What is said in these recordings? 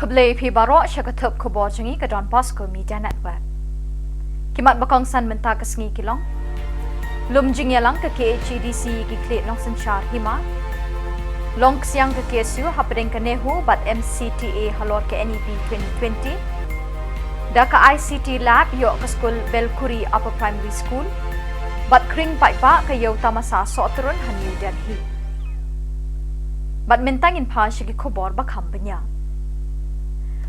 Kublai pi barok syakatup kubor jengi ke Don Bosco Media Network. Kimat bakong san mentah ke sengi kilong. Lum jing yalang ke KHEDC ki klik nong senchar hima. Long siang ke KSU hapadeng ke nehu bat MCTA halor ke NEP 2020. Da ke ICT Lab yok ke skul Belkuri Upper Primary School. Bat kring paipa ke yau tamasa sok turun han New Delhi. Bat mentangin pa syaki kubor bakham benya.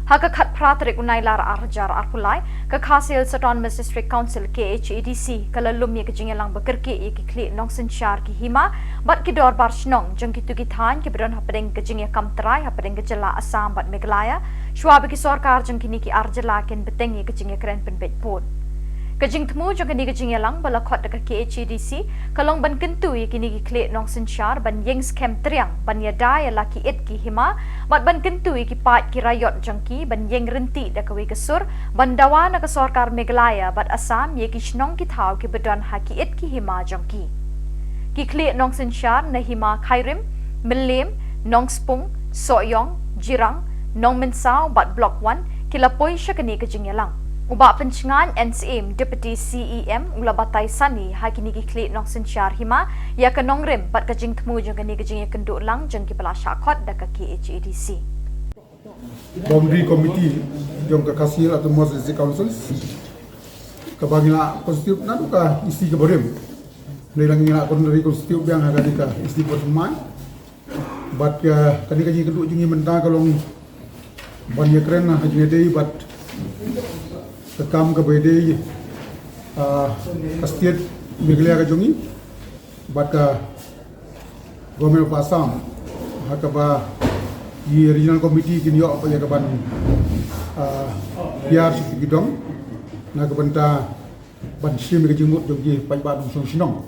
Haka khat pratrik unai lar arjar arpulai ke Khasil Autonomous District Council KHEDC kalalum ye kejingelang bekerke ye ki klik nong senchar ki hima bat ki dor bar shnong jeng ki tu ki than ki bron hapadeng kejing ye kam trai hapadeng kejela Assam bat Meghalaya shwab ki sarkar jeng kini ki arjala ken beteng ye kejing ye kren pen bet pon kejing temu jeng kini kejing ye lang bala khot de KHEDC kalong ban kentu ye kini ki klik nong senchar ban yeng scam triang ban ya dai laki et ki hima bat ban kentu ki pat ki rayot jengki ban yeng renti da kawi kesur ban dawa na ke sarkar Meghalaya bat Assam ye ki shnong ki thau ki bedon haki et ki hima jengki ki klik nong senchar na hima Khairim Milem nong Spung Soyong Jirang nong Mensau bat block 1 ki lapoi syakani ke jingyalang uba pencengan NCM Deputy CEM ulabatai sani hakini ki klik nong senchar hima ya ke nong rem bat kejing temu jengkani kejing ye kenduk lang jengki pela syakot da ke KHEDC Boundary Committee jom ke Khasil Autonomous District Council ke bagila konstitusi na duka isi ke borem lelang ngila konstitusi konstitusi yang ada di ka isi pertemuan bat kani kaji kedua jengi mentah kalong banyak keren lah haji dei bat kekam ke bede state Meghalaya ke jongi bat Gomel Pasam hakaba di regional committee kini yo apa ya kaban biar sikit gidong na kabanta ban sim ke jengut jogi pai ba dum song sinong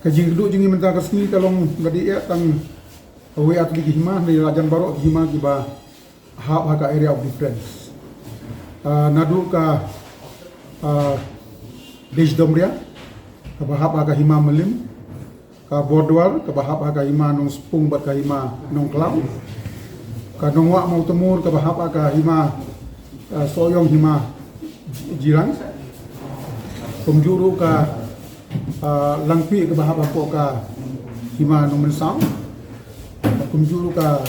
kajing kedua jengi mentah ke sini kalong gadi ya tang awe atli ki hima ni rajan baro ki hima ki ba ha area of difference nadu ka Desdomria ka bahap ka hima Melim ka Bordwal ka bahap ka hima nong Spung bat ka hima nong Klau ka nongwa mau temur ka bahap ka hima Soyong hima Jirang pemjuru ka Langpi ka bahap ka hima nong Mensau pemjuru ka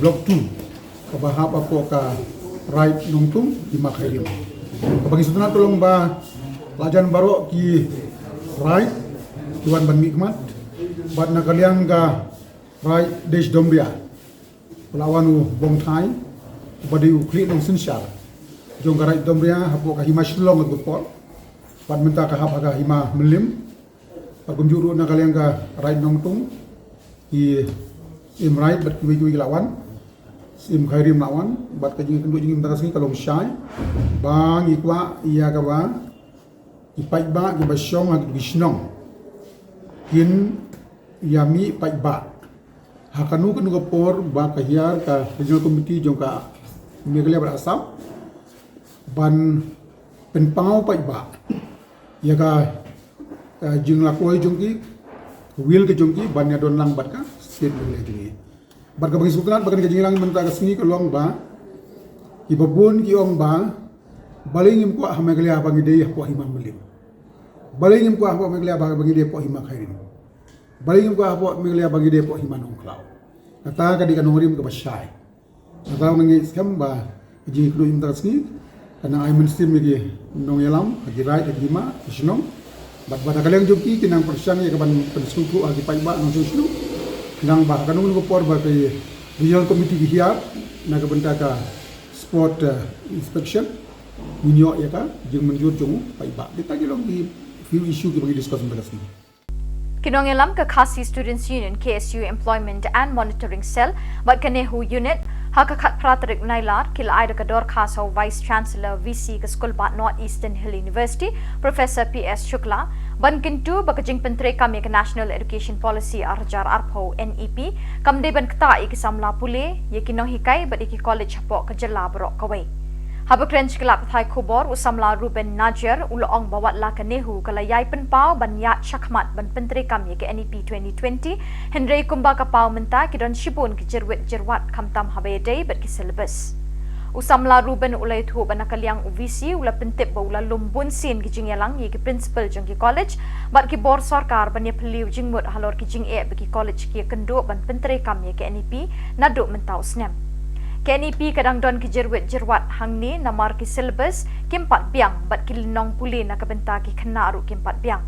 Block 2 ka bahap ka right nungtung hima Khairim bagi sebenarnya tolong ba lajan baro ki right tuan ban mikmat bat na kalian ka right Desh Dombia lawan bong thai badi ukli nong senchar jong ka right Dombia hapo ka hima Shillong at pol bat menta ka hapa ka hima Melim pagunjuru na kalian ka right nungtung i im right bat kuwi lawan sim Khairim lawan bat ka jingi kenduk jingi menta kasini kalong syai bang ikwa iya ka ba ipai ba ki basyong ag bisnong kin yami pai ba hakanu kenu kapor ba kahiar ka regional committee jong ka Meghalaya bar Assam ban penpau pai ba ya ka jing lakoi jongki wil ke jongki ban ya don lang bat ka state Meghalaya jingi bat ka bagi sultan bagan ka jingilang menta ka singi kalong ba ibabun ki ong ba balingim ko ha Meghalaya bangi dei ko hima Melim balingim ko ha Meghalaya bangi dei ko hima Khairim balingim ko ha Meghalaya bangi dei ko hima nong Klau kata ka di kanorim ka basyai kata ngi skam ba jingi klo imta singi kana ay minister mi nong yalam haji rai hima isnong bat bat kaleng joki kinang persyang ya kaban pensuku agi pai ba nong susnu nang ba kanung ko por ba kay regional committee ki hiar na ka benta ka sport inspection minyo ya ka jeng menjur jong pai ba kita gelong di few issue ki bagi discuss pada sini Kinongelam ke Khasi Students Union KSU Employment and Monitoring Cell bat Kanehu Unit hakakat pratrik nailar kila aida ka dor khas Vice Chancellor VC ke School bat North Eastern Hill University Professor PS Shukla ban kintu bakajing pentre kami ke National Education Policy arjar arpo NEP kamde ban kta iki samla pule ye kinong hikai bat iki college hapo ke jela borok kawai Habakren kelap thai khobor usamla Ruben Najer ulong bawat la kanehu kalayai penpau ban ya syakmat ban penteri kami ke NEP 2020 Henry Kumba kapau menta kidon shibun ke jerwat kamtam habayday bat ki syllabus. Usamla Ruben ulai thu ban kaliang UVC ula pentip ba ula lumbun sin ki jingyalang ye ki principal jong ki college bat ki bor sarkar ban ye peliu jingmut halor ki jing e bagi college ki kendo ban penteri kami ke NEP naduk mentau snem. KNEP kadang don ki jerwat hang ni namar ki syllabus kimpat biang bat ki linong puli na kabenta ki kena ru kimpat biang.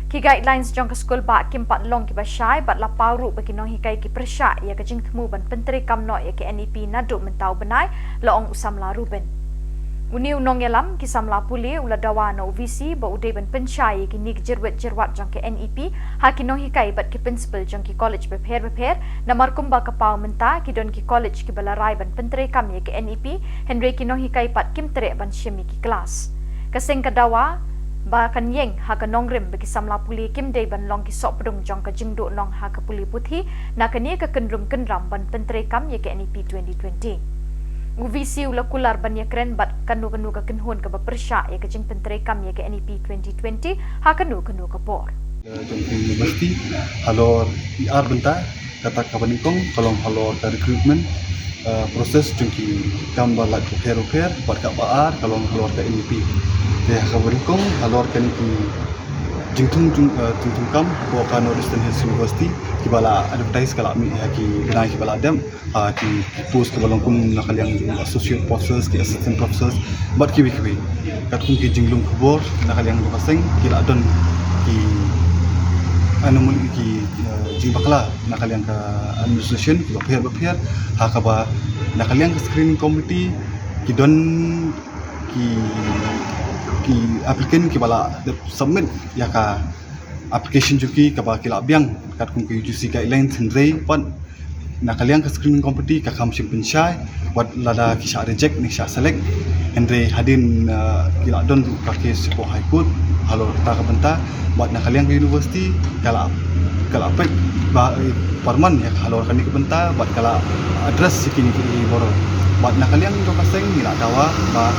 Ki guidelines jong ke school ba kimpat long ki basyai bat lapau ru bagi nong hikai ki persya ya ke jing temu ban penteri kamno ya KNEP naduk mentau benai laong usamla Ruben. Uni unong yalam ki samla puli ula dawa na UVC ba udai ban pensyai ki ni jerwat jong ke NEP ha ki nong hikai bat ki principal jong ki college beper namar kumba kapau menta ki don ki college ki balarai ban penteri kami ke NEP Henry ki nong hikai pat kim tere ban syemi ki kelas. Kaseng kadawa ba kan yeng ha ka nongrim bagi samla puli kim dei ban long ki sok pedung jong ka jingdu nong ha ka puli puthi na kani ka kendrum kendram ban penteri kami ke NEP 2020. UVC ula kular banya keren bat kanu ka kenhun ka bersya ya kejing penteri kam ya ke NEP 2020 ha kanu ka por. Jangki universiti halor PR benta kata kabanikong kalong halor ka recruitment proses jangki gambar lat repair bat ka PR kalong halor ka NEP. Dia kabanikong halor ka NEP jingtung kam ko ka Northern Hills University kibala advertise kala mi ki benai kibala dem ki post kibala kum nakaliang associate professors ki assistant professors bat ki kat kum ki jinglung khobor nakaliang paseng kila don ki anomul ki jingbakla nakaliang ka administration ki bapher ha ka ba nakaliang screening committee ki don ki applicant ki bala submit ya ka application juki ka ba kila biang kat kum ki UGC guidelines Henry pan nakaliang ka screening committee ka kam sim pensyai wat lada ki sha reject ni sha select Henry hadin kila don ka kes ko high court halo ta ka benta wat nakaliang ka university kala pek ba parman ya halo kan ki benta wat kala address sikini ki boro bat nakaliang do kaseng nila dawa ba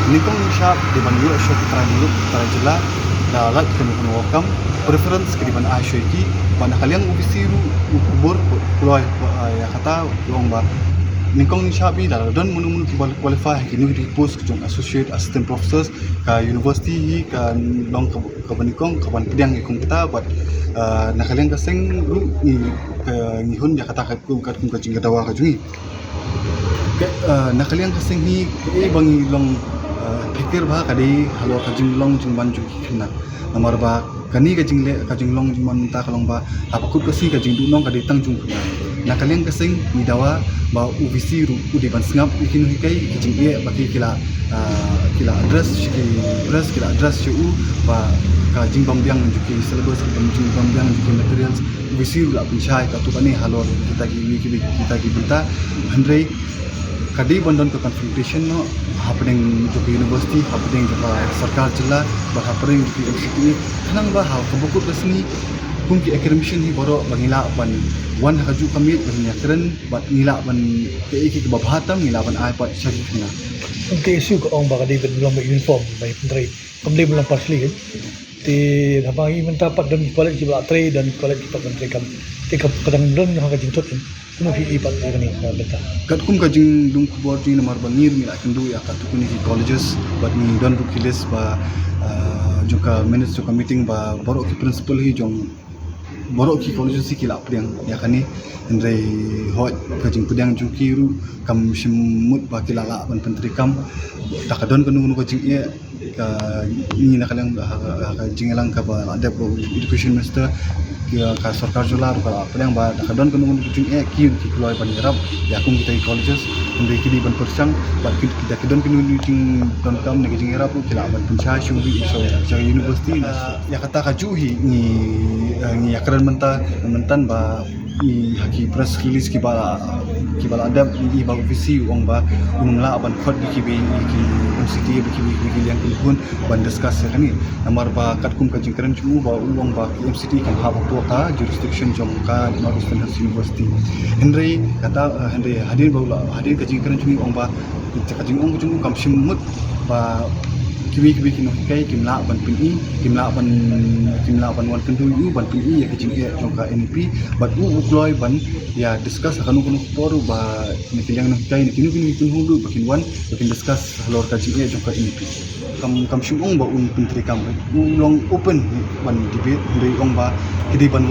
nikong shop di ban yo shop tara jela da lat kenu wakam preference ke di ban asyo ki ban nakaliang UVC ru kubur ploy ya kata long ba nikong shop bi da don mun ki qualify ki ni di post jong associate assistant professors ka university ka long ka banikong ka ban pedang ki kumta bat nakaliang kaseng ru ni ngihun ya kata ka jing dawa ka jungi nakaliang kaseng hi bangi long pikir bah kadi halo kajing long jumban ju kina nomor ba kani kajing long jumban ta kalong ba apakut kasi kajing dunong kadi tang jung kina nakaliang kaseng ni dawa ba UVC ru ude ban sngap ikin hikai kajing e baki kila address cu ba kajing bambiang juki syllabus kajing bambiang juki materials UVC ru la pensyai ka tu kani halo kita ki benta Andre kadi bandon ke confrontation no happening joki university happening joka sarkar jilla ba happening joki MCT kanang ba ha kabukut resmi kungki academician hi boro bangila ban wan haju kamit banya keren bat ngila ban ke babhatam ngila ban ai pat syari kena ke isu ko ong ba kadi belum uniform by penteri kembali belum partially ti habangi mentapat dan college ba tre dan college kita penteri kam ti kadang don ha kajintut kuno fi ipat ni beta kat kum kajing lung kubor ni namar bangir mi akan do ya kat kuni colleges but ni don bukiles ba joka manage joka meeting ba borok ki principal hi jong borok ki colleges si kila priang ya kani andre hot kajing pedang juki ru kam simut ba kila la ban penteri kam takadon kanu kajing e ka ni nakalang kajing lang ka ba ada education minister ka sarkar jola ru ka pedang ba takadon kanu kajing e ki keluar ban yarab ya kum kita colleges andre ki di ban persang ba kita kadon kanu jing don kam ni kajing yarab kila ban pensyai syuri so ja university ya kata kajuhi ni akaran mentan ba ni haki press release ki bala adab ni ba ofisi ong ba unungla ban khot ki MCT ki yang kun ban discuss kani namar ba kat kum kajing keren chu ba uang ba MCT kan ha ba ka jurisdiction jong ka Northern Hills University Henry kata Henry hadir kajing keren chu ong ba kita kajing kam simut ba kiwi kino kai kimla ban pin wan kendu yu ban pin ya kajing ya jongka NEP but ukloi ban ya discuss kanu poru ba ni kilang kai ni kinu hulu bakin wan bakin discuss halor kajing ya jongka NEP kam simung ba menteri kam long open ban debate dari ong ba kidi ban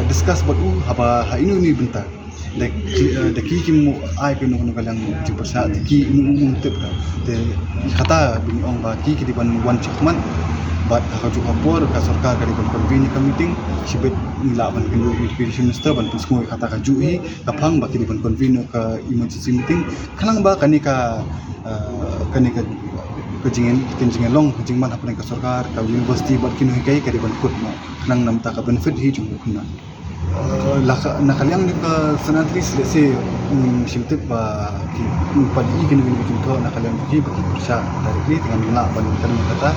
discuss ba haba ha inu ni bentar de kim ai ke no kalang ti persa ki tep te kata bini ong ba ki di ban wan chakman bat ka ju kapor ka sarkar ka di ban convene ka meeting sibet nila ban pindu education minister ban pusmo kata ka ju hi ka phang ba ki di ban convene ka emergency meeting kanang ba kanika kejingen long kejingman apa ka sarkar ka university bat kinu kai ka di ban kut ma kanang nam ta ka benefit hi ju kuna nakaliang ni ka sanatri selesai simtip ba ki padi kini junto nakaliang ki bagi persa directly dengan mula ban kan kata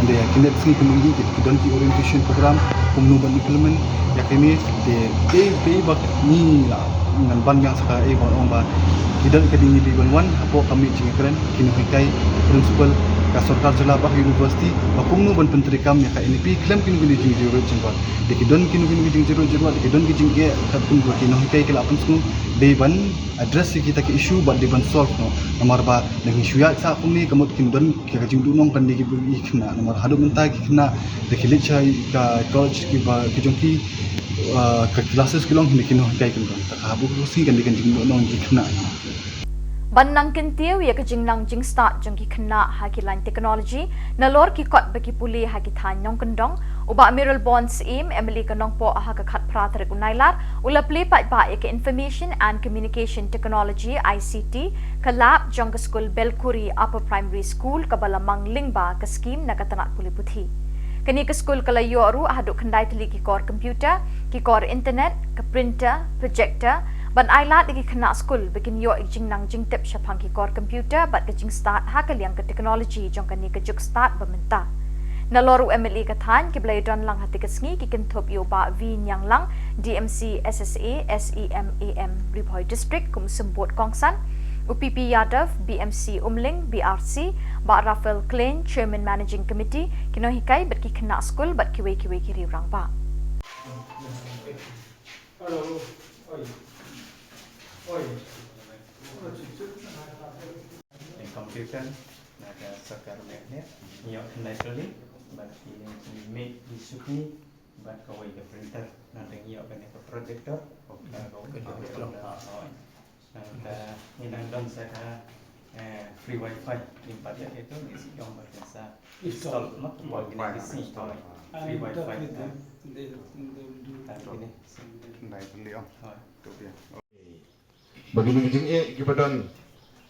anda yang kinet free community ki don ki orientation program pemnuban implement ya kini de bak ni la dengan ban yang saka orang ba tidak kedini di ban apo kami cingkren kini kai principal ka sarkar jela bah university ba kumnu ban penteri kam ya ka NEP klaim kini bini jing jero jingwa de ki don kini bini jing jero de ki don ki jing ke ka pun ko kini kai ke lapun sku de ban address kita ke issue ba de ban solve no nomor ba dengan issue ya sa kumni kamut kin don ki ka jing du nong kan de ki bi khna nomor hadu mentai ki khna de ki lechai ka college ki ba ki jong ki ka classes ki long ni kini kai kan ta ha bu si kan de kan jing nong ki khna ban nang kintiu ya ka jing nang jing start jong ki khna ha ki line technology na lor ki kot ba ki puli ha ki than nyong kendong uba miral bonds aim emily ka nong po ha ka khat pratar ku nailar ula play pa ya ka information and communication technology ICT ka lab jong ka school belkuri upper primary school ka balamang lingba ka scheme na katanat puli puthi kani ka school kala yoru ahaduk khandai tli ki kor computer ki kor internet ka printer projector ban ailat lagi kena school bikin yo jing nang jing tip syapang ki kor computer bat ke jing start ha ka liang ke technology jong kani ke juk start bamenta na loru MLA ka than ki blai don lang hati ke sngi ki kin thop yo ba vi nyang lang DMC SSA SEMAM Ripoi district kum sembot kongsan UPP Yadav BMC Umling BRC ba Rafael Klein chairman managing committee kino hikai bat ki kena school bat ki ki rang ba computer ada sakar magnet iyo naturally but make disukni but kawai ke printer nanti iyo kan ke projector inang don saya free wifi tempat itu isi dong bahasa install mak buat ini isi free wifi ini baik beliau tu dia bagi ngijing gibadan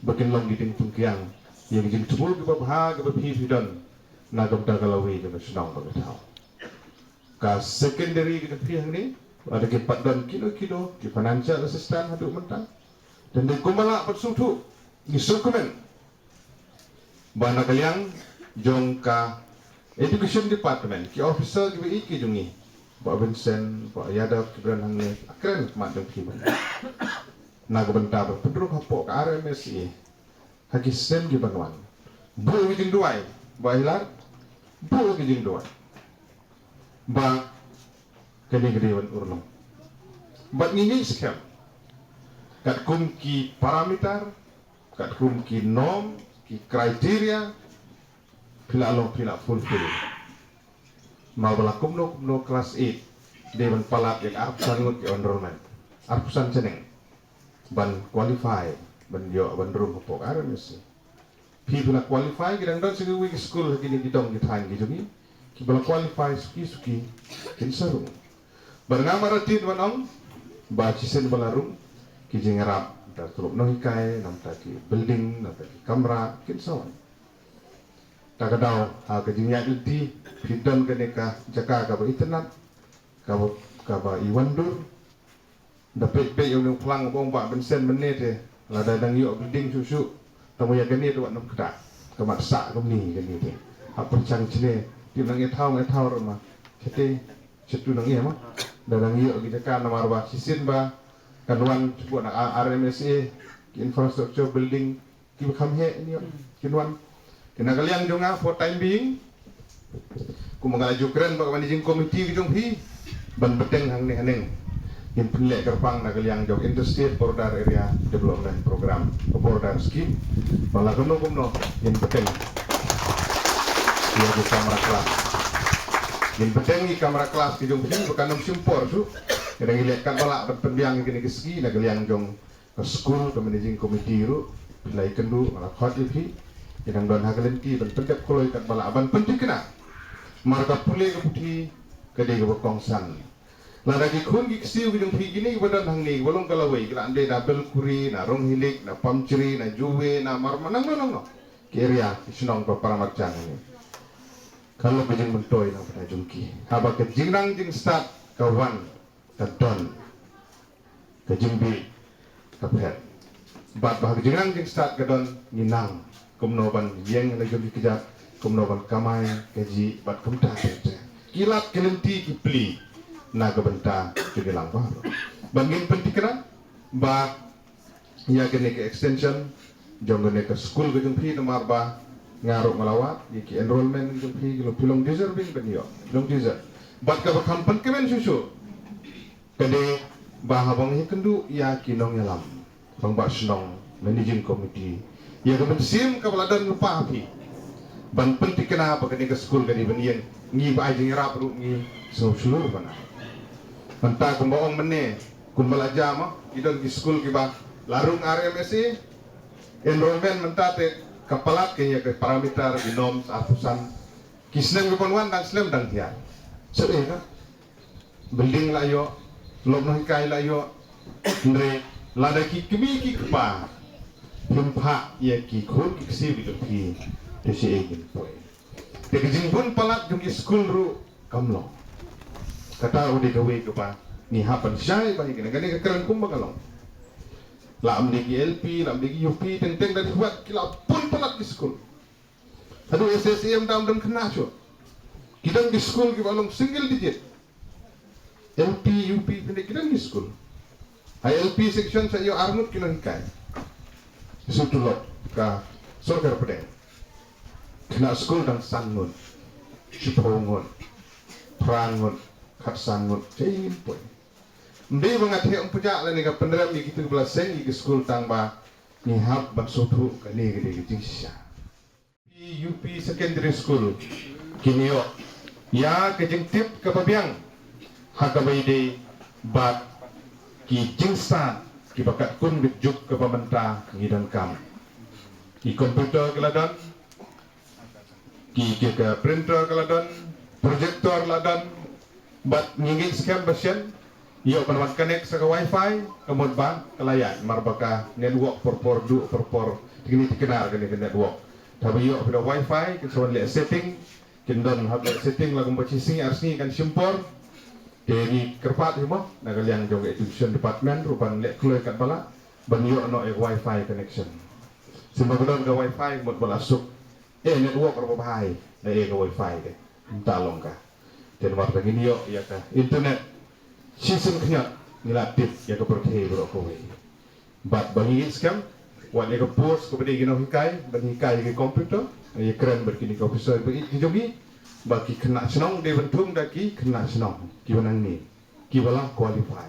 bakin long giting tungkiang yang jing tubul giba bha giba phi don na gam ta galawi giba senang bagatau ka secondary giba phi hang ni ada ke padan kilo ki financial assistant hadu mentang dan de kumala patsutu ni dokumen bana kaliang jong ka education department ki officer giba iki jungi Pak Vincent Pak Yadav kibran hang ni akren mak dong phi naga benta berpedruk hapok ke RMSI haki sen gi banwan bu gijing duai ba hilar bu gijing duai ba kene gede wan urno bat ngingi sekian kat kum ki parameter kat kum ki norm ki kriteria pila fulfill mau belakum no kelas 8 dewan palat yang arpusan ngut ki enrollment arpusan ceneng ban qualify ban yo ban rum pok RMS pi bula qualify gidang don sigi week school gini gidong gitang gidungi ki bula qualify suki kin sarum ban ngamaratin banong ba cisen balarum ki jingarap da tuluk no hikai nam ta ki building nam ta ki kamera kin sawan ta kadau ha ka jinya di pidon kaneka jaka ka ba internet ka ba iwandur dapat pay yang pulang bong pak bensen menit lah dadang yuk building susu tamu ya kini tu nak kedak kemat sak kami kini tu apa cang cine di nangnya tahu rumah jadi setu nangnya mah dadang yuk kita kan nomor bah sisin bah kanuan buat nak RMSA infrastructure building ki kham he ni kinwan kena kalian jonga for time being ku mengaju keren bak managing committee ki jong hi ban beteng hang ne haneng in penlek kerpang na kalian jong interstate border area development program border scheme bala kono in beteng dia di kamera kelas in beteng di kamera kelas ki jong hi bukan simpor su kena ngilek kan bala pendiang kini keski na kalian jong ke school ke managing committee ru lai kendu ala khot ipi yang don hagalenti dan pendek koloi kat bala aban penting kena marga pule ke puti ke de ke kongsan la dagi khun gi siu gi phi gini badan hang ni bolong kalawai kala ande na bel kuri na rong hilik na pamcri na juwe na marmanang no ke area isnong pa paramarchan ni kalau bijing mentoy na pada jungki haba ke jingrang jing start kawan ka don ke jingbi ka phet bat bah jingrang jing start ka don ninang kumnoban yeng na jumbi kejat kumnoban kamai keji bat kumta tete kilat kelenti kipli na gabenta jugelang ba bangin pentikran ba ya gene ke extension jongene ke school ke jumpi nomor ba ngaruk malawat yiki enrollment jumpi lo pilong deserving benyo pilong deserve bat ka kampan kemen susu kede ba habang hikendu ya kinong yalam bang ba snong managing committee ya ke bensim ke baladan lupa api ban penting kenapa ke school ke benian ngi ba jing rap ru ngi so seluruh bana mentah ku bohong mene ku belajar mah idon di school ki ba larung RMSC enrollment mentah te kapalat ke ya ke parameter binom atusan kisnem ke ponwan dan slem dan tiar sebe ka building la yo lob no kai la yo ndre lada ki kimi ki pa lumpa ya ki khul ki si bi pi de si egin poi de jing pun palat jung school ru kamlo kata udi gawe ke pa ni hapan syai ba ni gane ke keren kum bagalong la am de LP la am de UP teng dari buat kila pun palat di school aduh SSM dam kena cho kita di school ki balong single digit LP UP kita di school LP section saya armut kilo hikai sutulot ka sogar pedeng kena school dan sangun cipongun prangun kat sangun cengin pun mbe bangat he umpujak la ni ka penderam ni gitu belas seng di school tangba ni hab ban sotu ka ni gede jingsha UP secondary school kini yo ya kejeng tip ke pabiang hakabaide bat ki jingsa ki bakat kun juk ke pemerintah ngidan kam ki komputer keladon ki ke printer keladon projektor ladan bat ngingin scam pasien yo panwan connect sa wifi kamod ba kalayan marbaka network por du por tingni tikenar gani network tabi yo pada wifi kesuan le setting kindon hab le setting lagu bacisi arsni kan simpor dari kerpat himo nagaliang jong education department rupan le kloy kat bala ban yo no wifi connection simba kodon ga wifi mot bala suk network ro bahai na ga wifi ke talong ka den war tagin yo ya ka internet season knya ngilatip ya ka perke bro ko we bat bangi scam wan ya ka post ko bede gino hikai ban hikai ke komputer ya keren berkini ka officer bagi jogi bagi kena senong de bentung daki kena senong ki wanang ni ki bala qualify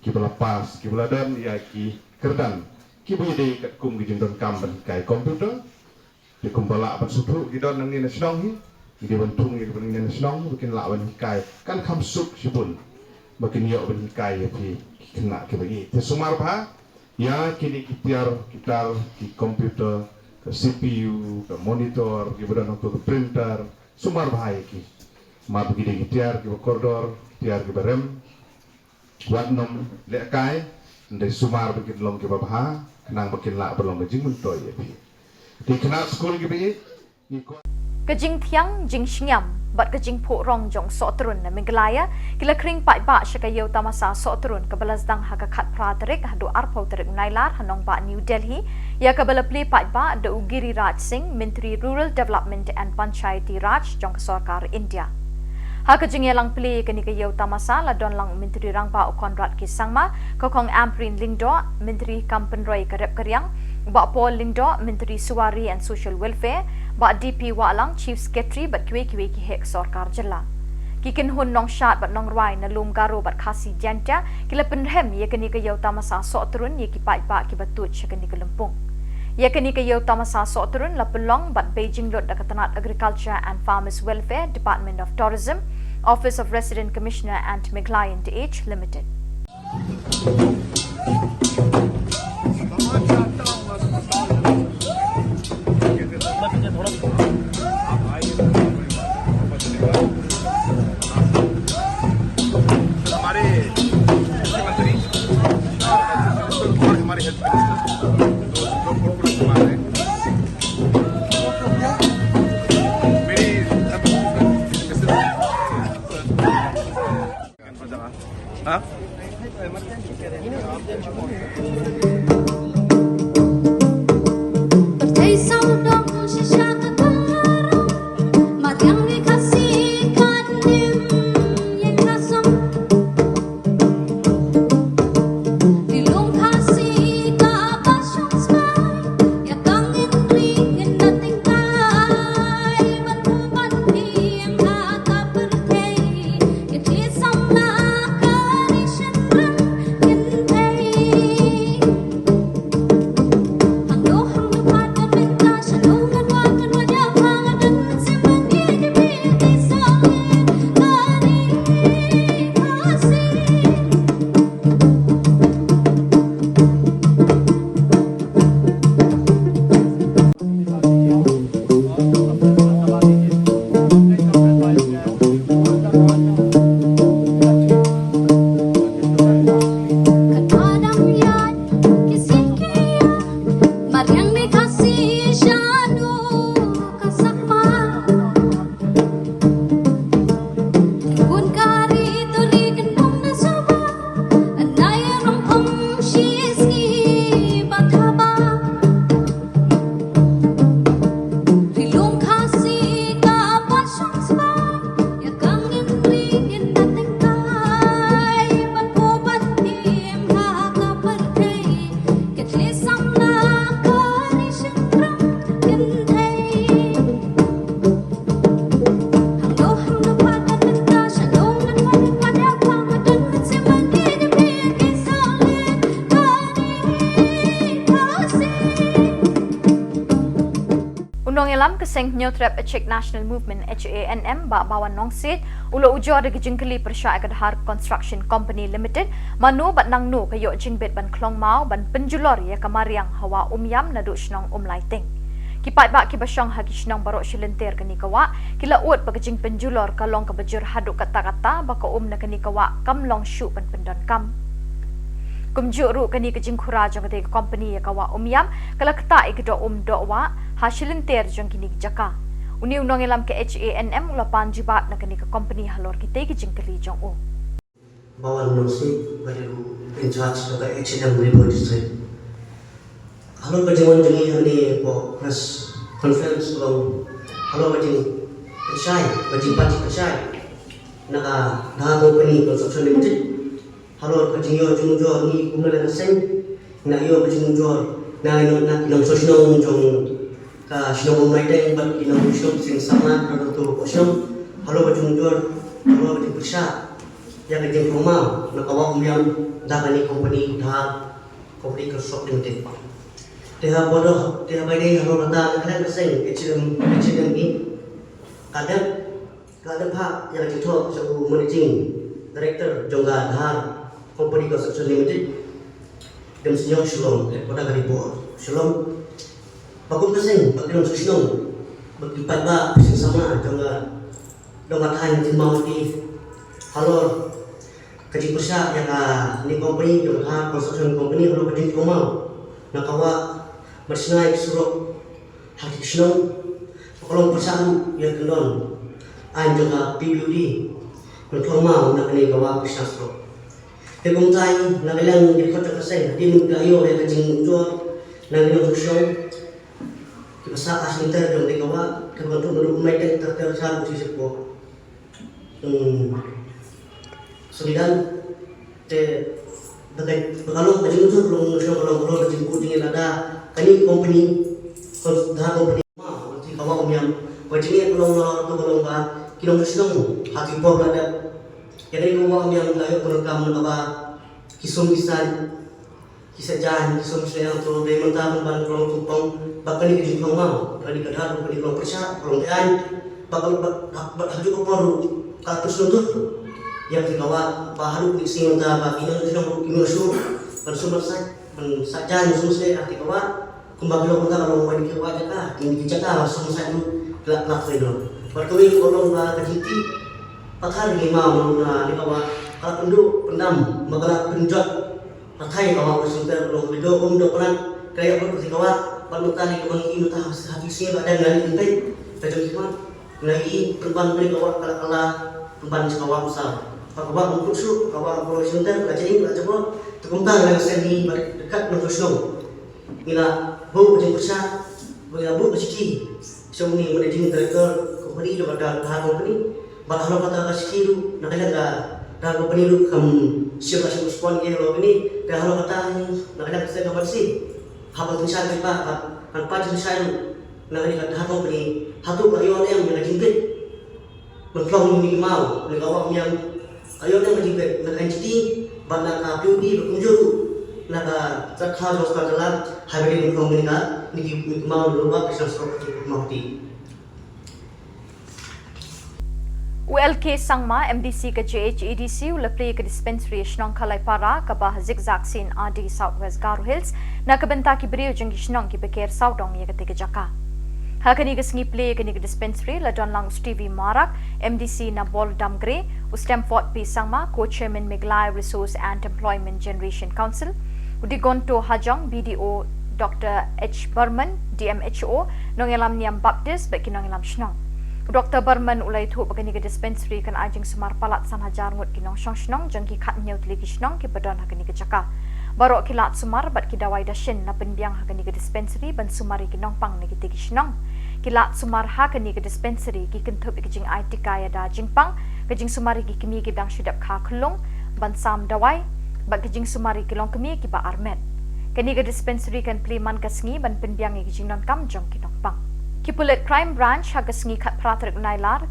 ki bala pass ki bala dan ya ki kerdan ki bede kat kum gi jendon kam ban kai komputer di kumbala ban sutu gi don nang ni senong hi di bentung gi ban ni senong bikin la ban kai kan kam sup sibun bikin yo ban kai ya ki kena ki bagi te sumar ba ya kini kita ki komputer ke CPU ke monitor ki badan ke printer sumar bahaya ki ma begini tiar ki koridor tiar ki barem wat nom lekai ndai sumar bikin long ki babha kenang bikin la belong jing mentoy ya pi di kena school ki bi ni Kejing tiang jing shingyam bat kejing po rong jong so turun na minggalaya kila kring pai ba shakayo tamasa so turun kabalas dang hagakat praterik hadu arpau terik nailar hanong ba New Delhi ya kabala pli pai ba da Ugiri Raj Singh Menteri Rural Development and Panchayati Raj jong sarkar India Hakajing yalang pli kani ka yau tamasa la don lang Menteri Rangpa Konrad Kisangma kokong Amprin Lingdo Menteri Kampenroy Karep Karyang ba Paul Lingdo Menteri Suwari and Social Welfare ba DP Walang Chief Secretary bat kwe ki hek sarkar jilla kikin hun nong shat bat nong rwai na lum garo bat khasi janta kila penrem ye kani ka yau tamasa so turun ye ki pai pa ki batut kani ka lempung ye kani ka yau tamasa so turun la pelong bat Beijing lot da katanat Agriculture and Farmers Welfare Department of Tourism Office of Resident Commissioner and McLean DH Limited. Nongelam keseng nyotrap Czech National Movement HANM ba bawan nongsit ulo ujo ada gejingkeli persya Ekadhar Construction Company Limited manu bat nang nu kayo jingbet ban klong mau ban penjulor ya kamariang hawa umyam na dusnong umlaiting kipai ba kibasyang hagisnong barok silenter kani kawa kila ut pagajing penjulor kalong kabajur haduk kata-kata baka na kani kawa kamlong syu ban pendon kam kumjuru kani kejing khura jong kate company ya kawa umyam kala kata ikdo dokwa hasilin ter jong kini jaka uni unong elam ke HANM ulapan jibat na kani ka company halor kite kejing kali jong o bawan nosi bariru in charge of the HANM River District halor kejingan jengi hani po press conference long halor kejing kesai kejing pati kesai naka dah company construction limited halor kejing yo jungjo ni kumela sen na yo kejing jungjo na inong sosino jong ka sinong umaiting bat inong sinong sing sama na to ko sinong halo ba jungjor halo ba jingsa ya ka jing kumau na kawa umyam da ni company da company construction limited teha bodo teha bai halo rata kala sing HM ni kada pa ya ka to sa managing director jongga da company construction limited dem sinyo shalom pada kali board shalom Bagong kasing, pagkirang susunong, magkipat ba, pising sama, dong atahan din mawati, halor, kajing ko siya, ni company, yung construction company, halor kajing kumaw, nakawa, masinay, surok, hakik sinong, pakulong pasahan, yung kandon, ayon yung PBUD, kung kumaw, na kanikawa, pisang surok. Kaya tayo, nakilang ikot yung kasing, di mo kayo, yung kajing juwag, nakilang susunong, Masa asinter dong dikawa kebantu menurut mereka tertersan sisi po. Solidan te bagai kalau kajing itu belum kalau kajing kuning ada kani company dah company ma nanti kawan yang kajing kalau ba kilong senang hati pop ada jadi kawan yang layak perekam apa kisum kisah jalan kisum saya tu dia mentah ban kalau tumpang bahkan ini kajing mau kali kadar kali kalau persa kalau tian bakal haju ko paru katus nutur yang dikawa baharu diksi unta bagi yang sedang kinusu bersumber saja nusu saya arti kawa kumbang lo unta kalau mau dikewa jaka ini jaka langsung saya dulu kelak itu bertemu kolong ba kajiti pathar lima menuna dikawa kalau pendam bakal penjat pathai kawa bersunter kalau video pelan kayak berarti kawa panutan itu mengi utah hati sih ada ngali intai tajam cuma lagi perban beri kawa kala perban kawa besar kawa mengkursu kawa profesional belajar belajar terkembang dengan seni dekat dengan snow ila bau kucing besar bau kecil semuni managing director company daripada tahap company bahawa kata skill nak ada dah company lu siapa spon ke lo ini dah kata nak ada kita gambar sih habis tulisan kita kan pajak saya nak ada tahap company hatu kayu yang managing mentlong ni mau ni kawan yang ayo yang menjadi nak entity bana ka beauty berkunjung nak terkah jos ka dalam habis mentlong ni ka ni mau lupa bisa property mau di ULK Sangma MDC ke JHEDC ulepli ke dispensary Shnong Kalai Para ke bah zigzag sin AD Southwest Garo Hills na kebenta ki beriu jeng Shnong ki beker Saudong ye ketika jaka. Hakani ke sengi play ke ni ke dispensary la don lang Stevie Marak MDC na Bol Damgre Stamford P Sangma co-chairman Miglai Resource and Employment Generation Council Udigonto Hajong BDO Dr. H Burman DMHO nongelam niam Baptist beki nongelam Shnong. Dr. Burman ulai tu bagani ke dispensary kan ajing sumar palat san hajar ngut kinong shnong jengki kat nyau tli kishnong ki badon hakani ke jaka. Barok kilat sumar bat ki dawai dashin na penbiang hakani ke dispensary ban sumari kinong pang ni ki kishnong. Kilat sumar hakani ke dispensary ki kentup ki jing IT kaya da jingpang ke jing sumari ki kimi ki bang shidap kha khulung ban sam dawai bat ke jing sumari ki long kimi ki ba armet. Kani ke dispensary kan pliman ka sngi ban penbiang ki jing non kam jong kinong pang. Kipulet Crime Branch hagas ngi kat praterik nailar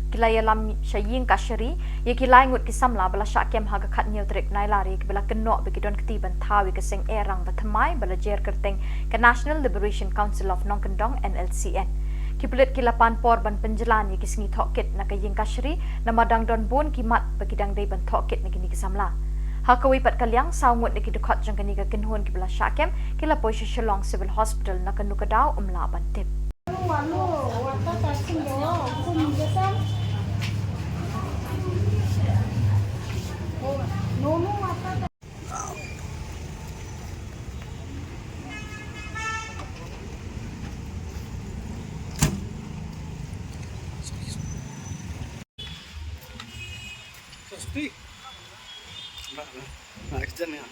kilaya lam syaying kashari ye kilai ngut kisamla bala syakem haga kat neutrik nailar ye bala kenok begidon ketiban tawi keseng erang bathamai bala jer kerteng ke National Liberation Council of Nongkendong NLCN kipulet kilapan por ban penjelan ye kisngi thokit na kaying kashari na madang don bon kimat begidang dei ban thokit na kini kisamla hakawi pat kalyang sawngut ni kidukot jang kani ka kinhon ki bala syakem kila posya Shillong Civil Hospital na kanukadaw umla bantip. Walau warta tasing doa, aku menjelaskan. Oh, nono warta. Pasti. Nah, accident ya.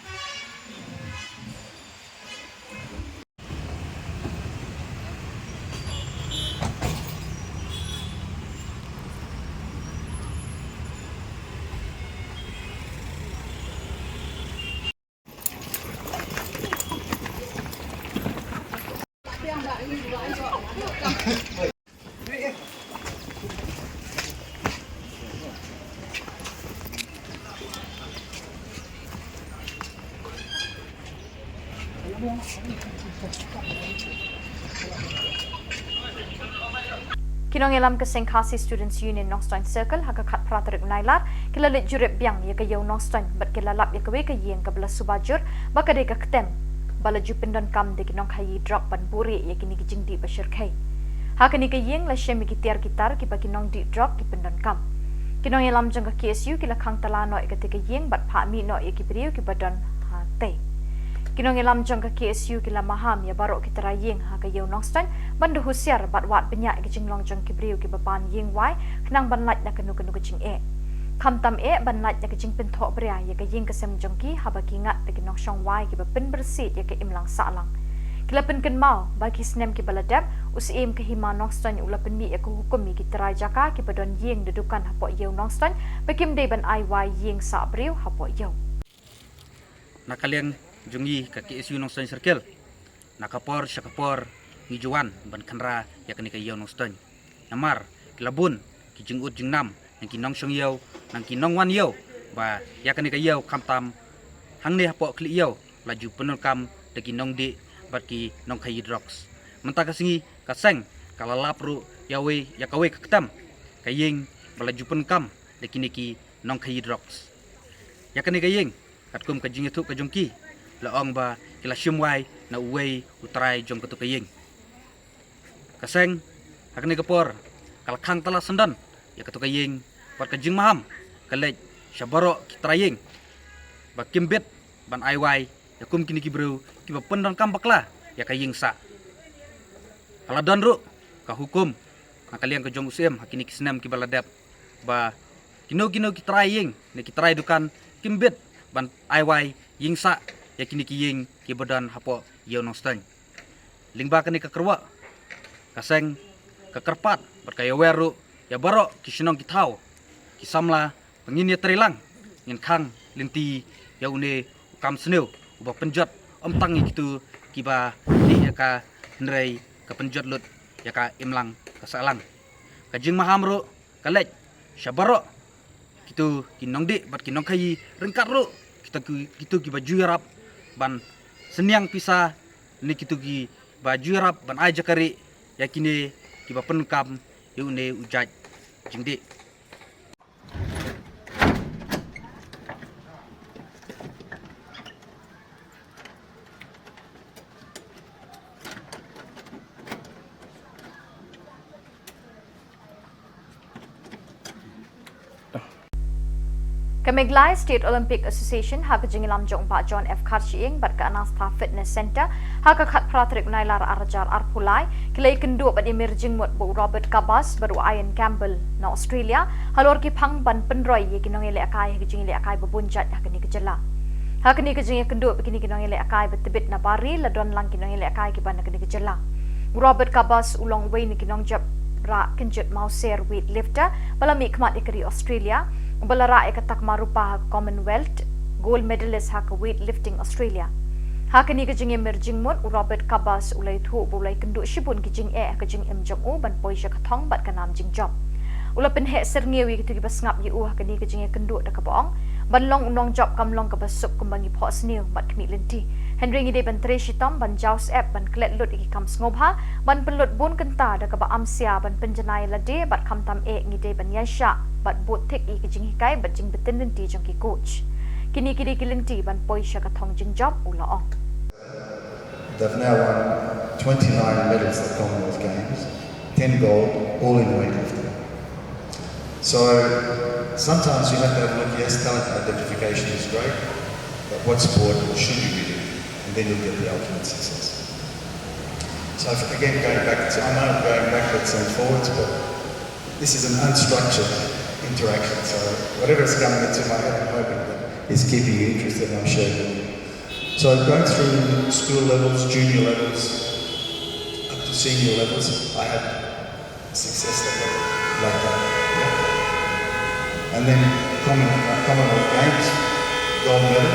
Kinong ilam ke Sengkasi Students Union Nongstoin Circle haka kat praterik nailar kilalit jurip biang ya ke yau Nongstoin bat kilalap ya kewe ke yeng ke belas subajur baka de ke ketem bala jupindon kam de kinong khayi drop ban buri ya kini kijing di bashir khai haka ni ke yeng la shem ki tiar kitar ki ba kinong di drop ki pendon kam kinong ilam jang ke KSU kila khang talano ya ke yeng bat pha mi no ya ki beriu ki badon ha te Kinong ilam jang ke KSU kila maham ya barok kita rayeng ha ke yau Nongstoin bandu husiar bat wat benyak ke jinglong jang kibriu ke bapan yeng wai kenang ban lat na kenu ke jing e kam tam e ban lat na ke jing pen thok bria ya ke yeng ke sem jang ki ha ba ki ngat ke nong shong wai ke ba pen bersit ya ke imlang salang Kilapan kan mau bagi senem ki baladap usim ke hima nongston ulapan mi aku hukum mi kita jaka ki badon yeng dedukan hapok yeu nongston bakim de ban IY yeng sa abriu hapok yeu. Nakaliang jungi ka KSU nongston circle. Nakapor syakapor ngijuan ban kanra yakni ka yeu nongston. Namar kilabun ki jengut jengnam nang ki nongsyong yeu nang ki nongwan yeu ba yakni ka yeu kamtam hangne hapok kli yeu laju penul kam deki nongdi bat ki nong kai drox mentaka singi kaseng kalalap ru yawe yakawe ketam kayeng balaju pen kam deki niki nong kai drox yakani kayeng katkum kajing itu kajongki laong ba kila shumwai na uwei utrai jong ketu kayeng kaseng hakni kapor kalkhang tala sendan ya ketu kayeng bat kajing maham kalej syabaro kitrayeng bakimbet ban IY yakum kini kibru kiba pendon kambaklah ya kayeng sa kaladon ru ka hukum nakaliang ka jong usem hakini kisnam kibaladap ba kino kitrayeng ne kitray dukan kimbet ban IY ying sa ya kini kiyeng kibadan hapo yeu nongstan lingba kani ka kerwa kaseng kakerpat berkaya weru ya baro kisinong kitau kisamla pengini trilang ngin khang linti ya une kam sneu uba penjot tangi gitu kiba di ka nrei ka penjot lut ya ka imlang ka salang ka jing maham ru kalej syabaro gitu kinong di bat kinong kai rengkat ru kita gitu kiba juarap ban seniang pisa ni gitu ki ba juarap ban aja kari yakini kiba penkam yune ujaj jingdi. Kemeglai State Olympic Association hak jingilam jong Pak John F. Karchiing bat ke Anasta Fitness Center hak kat pratrik nailar arjar arpulai kilai kendu bat emerging mot bu Robert Kabas baru Ian Campbell na Australia halor ki phang ban penroi ye kinong ele akai hak jingile akai bebunjat hak ni kejela hak ni kejing kendu begini kinong ele akai betebit na bari ladon lang kinong ele akai ki ban hak ni kejela Robert Kabas ulong way ni kinong jab ra kenjut mauser weightlifter balami khmat ikri Australia Balara ekatak marupa Commonwealth gold medalist hak weightlifting Australia. Hak ni kejing emerging mot Robert Kabas ulai thu ulai kendu shibun kejing kejing jong u ban poi sha kathong bat kanam jing job. Ula pen he serngewi kitu ki basngap yi u hak ni kejing kendu da kabong ban long unong job kam long ka basuk kumbangi phos new bat kmi lenti. Henry ngi de ban tre shitom ban jaws app ban klet lut iki kam snobha ban pelut bun kenta da ka ba amsia ban penjanai lade bat kam tam ngi de ban yasha bat bot thik i kejing hikai bat jing betin lenti jong ki coach. Kini kiri kilenti ban poi sha kathong jing job ula ong. They've now won 29 medals at the Commonwealth Games, 10 gold, all in weightlifting. So sometimes you have to have a look, yes, talent identification is great, but what sport should you be doing? And then you'll get the ultimate success. So again, going back, I know I'm going backwards and forwards, but this is an unstructured interaction. So whatever is coming into my head, I'm hoping that is keeping you interested, and I'm sure you will. So going through school levels, junior levels, up to senior levels, I had success like that. Yeah. And then Commonwealth Games, gold medal.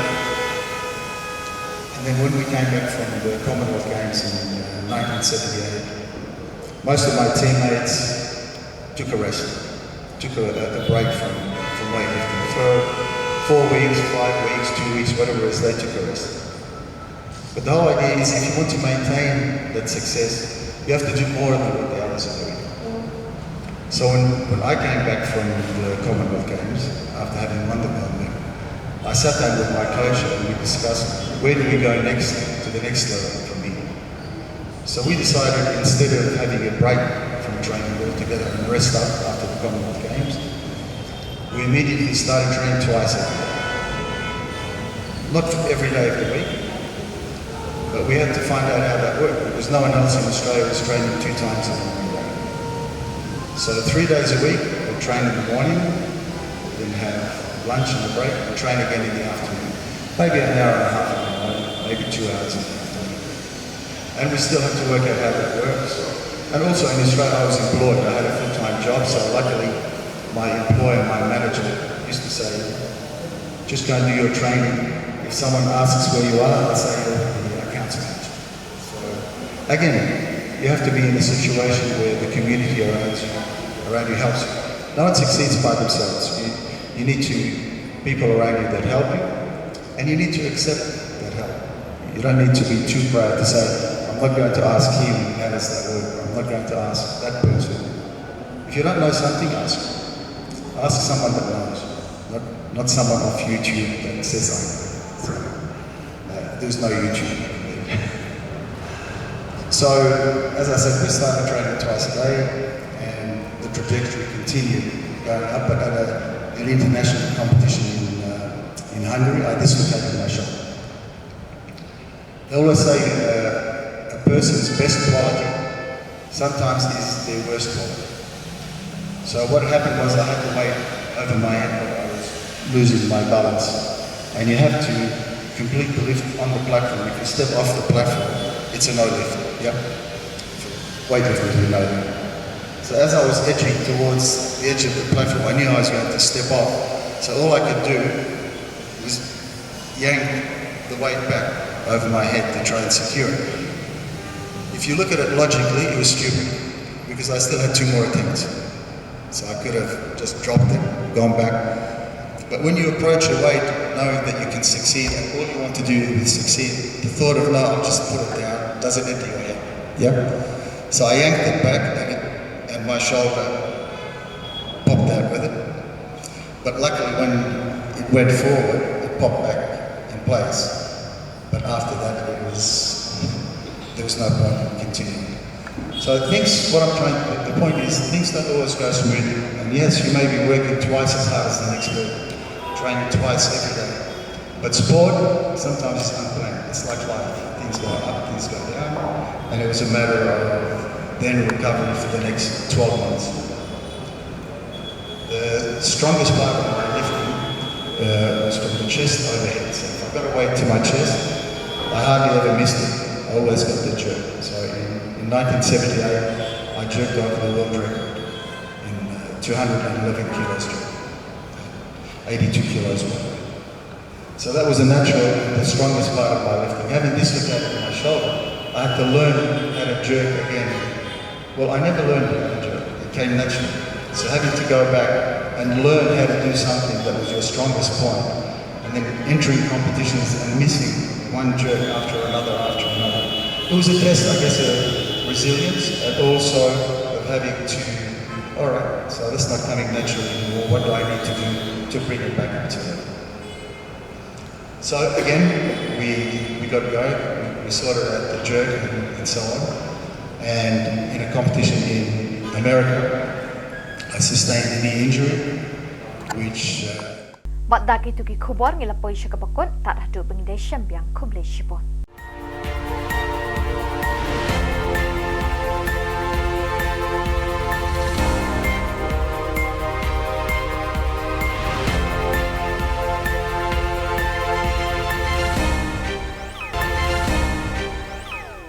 And then when we came back from the Commonwealth Games in 1978, most of my teammates took a rest, took a break from weightlifting. For 4 weeks, 5 weeks, 2 weeks, whatever it is, they took a rest. But the whole idea is if you want to maintain that success, you have to do more than what the others are doing. So when I came back from the Commonwealth Games, after having won the gold medal, I sat down with my coach and we discussed where do we go next to the next level from here. So we decided instead of having a break from training altogether and rest up after the Commonwealth Games, we immediately started training twice a day. Not every day of the week, but we had to find out how that worked because no one else in Australia was training 2 times a day. So 3 days a week, we'll train in the morning, then have lunch and a break, and train again in the afternoon. Maybe an hour and a half in the morning, maybe 2 hours in the afternoon. And we still have to work out how that works. And also in Australia, I was employed. I had a full-time job, so luckily my employer, my manager, used to say, just go and do your training. If someone asks where you are, I say, you're the accounts manager. So again, you have to be in a situation where the community around you helps you. No one succeeds by themselves. You need people around you that help you, and you need to accept that help. You don't need to be too proud to say, I'm not going to ask him how does that work. I'm not going to ask that person. If you don't know something, ask. Ask someone that knows, not someone off YouTube that says I know. So, there's no YouTube. So, as I said, we started training twice a day, and the trajectory continued going up. But at an international competition in Hungary, I dislocated my shoulder. They always say a person's best quality sometimes is their worst quality. So what happened was I had to weight over my head while I was losing my balance. And you have to complete the lift on the platform. If you step off the platform, it's a no lift. Yep. Weightlifters, you know that. So as I was edging towards the edge of the platform, I knew I was going to step off. So all I could do was yank the weight back over my head to try and secure it. If you look at it logically, it was stupid because I still had 2 more attempts. So I could have just dropped it, gone back. But when you approach a weight knowing that you can succeed and all you want to do is succeed, the thought of no, I'll just put it down doesn't enter your head. Yep. So I yanked it back and my shoulder popped out with it. But luckily when it went forward, it popped back in place. But after that, there was no point in continuing. So the point is, things don't always go smoothly. And yes, you may be working twice as hard as the next person, training twice every day. But sport, sometimes it's unplanned. It's like life. Things go up, things go down. And it was a matter of then recovering for the next 12 months. The strongest part of my lifting was from the chest overhead. So if I got a weight to my chest, I hardly ever missed it. I always got the jerk. So in 1978, I jerked over the world record in 211 kilos jerk, 82 kilos weight. So that was the strongest part of my lifting. Having dislocated my shoulder, I had to learn how to jerk again. Well, I never learned how to jerk. It came naturally. So having to go back and learn how to do something that was your strongest point, and then entering competitions and missing one jerk after another. It was a test, I guess, of resilience and also of having to, all right, so that's not coming naturally anymore. What do I need to do to bring it back up to that? So again, we got going. We sorted out the jerk and so on. And in a competition in America, I sustained a knee injury, which... Ba't daki tuki kubor ngilapoi siya kabakot, tak dah do pengidai siyang biang kublay sipon.